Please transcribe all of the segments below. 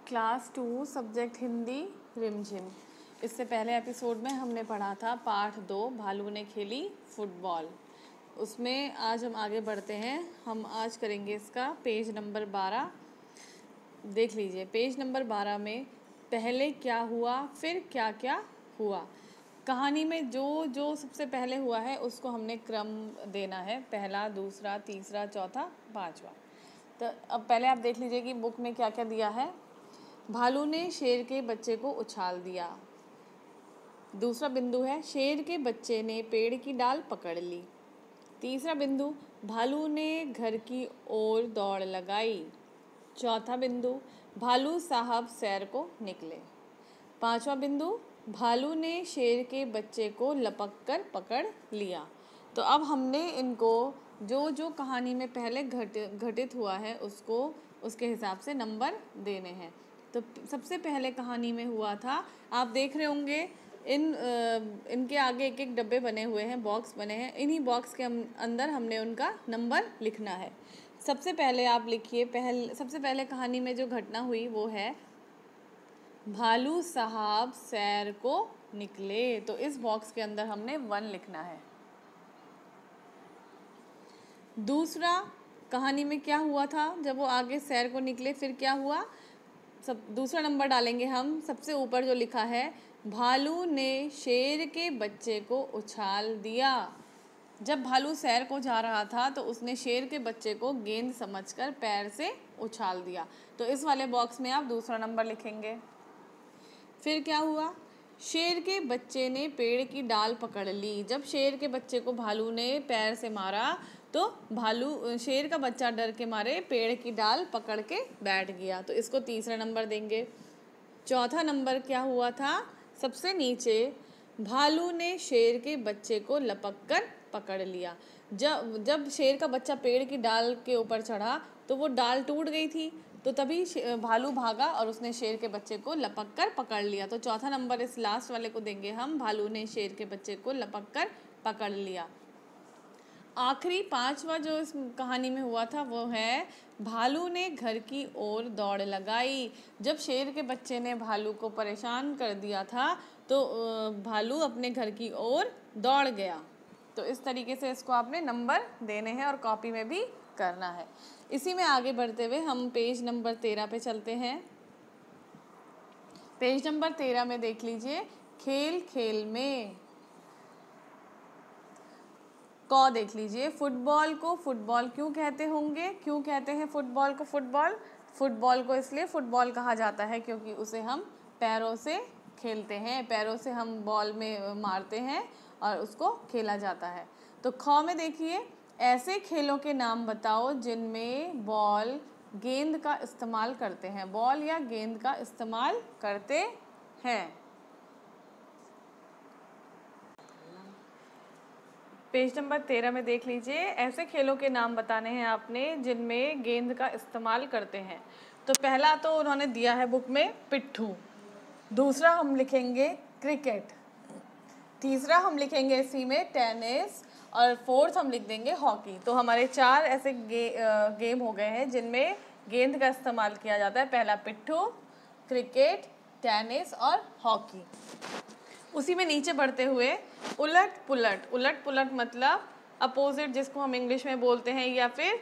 Class 2 subject Hindi रिमझिम। इससे पहले एपिसोड में हमने पढ़ा था पाठ 2 भालू ने खेली फुटबॉल। उसमें आज हम आगे बढ़ते हैं। हम आज करेंगे इसका पेज नंबर 12। देख लीजिए पेज नंबर 12 में पहले क्या हुआ फिर क्या क्या हुआ। कहानी में जो सबसे पहले हुआ है उसको हमने क्रम देना है, पहला, दूसरा, तीसरा, चौथा, पांचवा। तो अब पहले आप देख लीजिए कि बुक में क्या क्या दिया है। भालू ने शेर के बच्चे को उछाल दिया। दूसरा बिंदु है शेर के बच्चे ने पेड़ की डाल पकड़ ली। तीसरा बिंदु भालू ने घर की ओर दौड़ लगाई। चौथा बिंदु भालू साहब सैर को निकले। पांचवा बिंदु भालू ने शेर के बच्चे को लपक कर पकड़ लिया। तो अब हमने इनको जो कहानी में पहले घटित हुआ है उसको उसके हिसाब से नंबर देने हैं। तो सबसे पहले कहानी में हुआ था, आप देख रहे होंगे इनके आगे एक एक डब्बे बने हुए हैं, बॉक्स बने हैं। इन्हीं बॉक्स के अंदर हमने उनका नंबर लिखना है। सबसे पहले आप लिखिए, सबसे पहले कहानी में जो घटना हुई वो है भालू साहब सैर को निकले। तो इस बॉक्स के अंदर हमने 1 लिखना है। दूसरा कहानी में क्या हुआ था, जब वो आगे सैर को निकले फिर क्या हुआ, दूसरा नंबर डालेंगे हम। सबसे ऊपर जो लिखा है भालू ने शेर के बच्चे को उछाल दिया। जब भालू सैर को जा रहा था तो उसने शेर के बच्चे को गेंद समझकर पैर से उछाल दिया। तो इस वाले बॉक्स में आप दूसरा नंबर लिखेंगे। फिर क्या हुआ, शेर के बच्चे ने पेड़ की डाल पकड़ ली। जब शेर के बच्चे को भालू ने पैर से मारा तो शेर का बच्चा डर के मारे पेड़ की डाल पकड़ के बैठ गया। तो इसको तीसरा नंबर देंगे। चौथा नंबर क्या हुआ था, सबसे नीचे भालू ने शेर के बच्चे को लपक कर पकड़ लिया। जब शेर का बच्चा पेड़ की डाल के ऊपर चढ़ा तो वो डाल टूट गई थी, तो तभी भालू भागा और उसने शेर के बच्चे को लपक कर पकड़ लिया। तो चौथा नंबर इस लास्ट वाले को देंगे हम, भालू ने शेर के बच्चे को लपक कर पकड़ लिया। आखिरी पांचवा जो इस कहानी में हुआ था वो है भालू ने घर की ओर दौड़ लगाई। जब शेर के बच्चे ने भालू को परेशान कर दिया था तो भालू अपने घर की ओर दौड़ गया। तो इस तरीके से इसको आपने नंबर देने हैं और कॉपी में भी करना है। इसी में आगे बढ़ते हुए हम पेज नंबर 13 पे चलते हैं। पेज नंबर 13 में देख लीजिए खेल खेल में को देख लीजिए। फुटबॉल को फुटबॉल क्यों कहते होंगे, क्यों कहते हैं फुटबॉल को फुटबॉल? फुटबॉल को इसलिए फुटबॉल कहा जाता है क्योंकि उसे हम पैरों से खेलते हैं, पैरों से हम बॉल में मारते हैं और उसको खेला जाता है। तो ख में देखिए ऐसे खेलों के नाम बताओ जिनमें बॉल गेंद का इस्तेमाल करते हैं, बॉल या गेंद का इस्तेमाल करते हैं। पेज नंबर 13 में देख लीजिए ऐसे खेलों के नाम बताने हैं आपने जिनमें गेंद का इस्तेमाल करते हैं। तो पहला तो उन्होंने दिया है बुक में पिट्ठू, दूसरा हम लिखेंगे क्रिकेट, तीसरा हम लिखेंगे इसी में टेनिस और फोर्थ हम लिख देंगे हॉकी। तो हमारे 4 ऐसे गेम हो गए हैं जिनमें गेंद का इस्तेमाल किया जाता है। पहला पिट्ठू, क्रिकेट, टेनिस और हॉकी। उसी में नीचे बढ़ते हुए उलट पुलट, उलट पुलट मतलब अपोजिट जिसको हम इंग्लिश में बोलते हैं, या फिर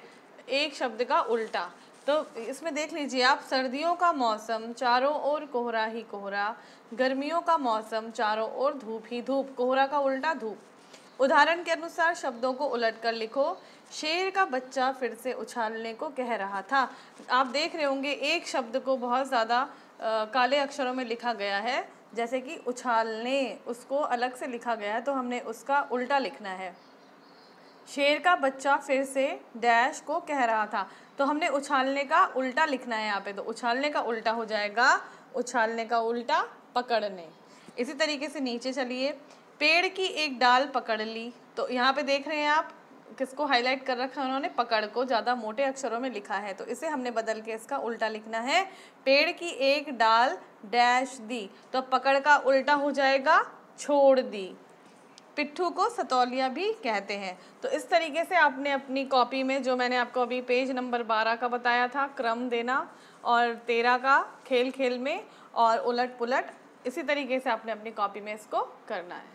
एक शब्द का उल्टा। तो इसमें देख लीजिए आप, सर्दियों का मौसम चारों ओर कोहरा ही कोहरा, गर्मियों का मौसम चारों ओर धूप ही धूप, कोहरा का उल्टा धूप। उदाहरण के अनुसार शब्दों को उलट कर लिखो। शेर का बच्चा फिर से उछालने को कह रहा था। आप देख रहे होंगे एक शब्द को बहुत ज़्यादा काले अक्षरों में लिखा गया है, जैसे कि उछालने, उसको अलग से लिखा गया है तो हमने उसका उल्टा लिखना है। शेर का बच्चा फिर से डैश को कह रहा था, तो हमने उछालने का उल्टा लिखना है यहाँ पे। तो उछालने का उल्टा हो जाएगा, उछालने का उल्टा पकड़ने। इसी तरीके से नीचे चलिए, पेड़ की एक डाल पकड़ ली। तो यहाँ पे देख रहे हैं आप किसको हाईलाइट कर रखा है उन्होंने, पकड़ को ज़्यादा मोटे अक्षरों में लिखा है, तो इसे हमने बदल के इसका उल्टा लिखना है। पेड़ की एक डाल डैश दी, तो पकड़ का उल्टा हो जाएगा छोड़ दी। पिट्ठू को सतौलिया भी कहते हैं। तो इस तरीके से आपने अपनी कॉपी में जो मैंने आपको अभी पेज नंबर 12 का बताया था क्रम देना, और 13 का खेल खेल में और उलट पुलट, इसी तरीके से आपने अपनी कॉपी में इसको करना है।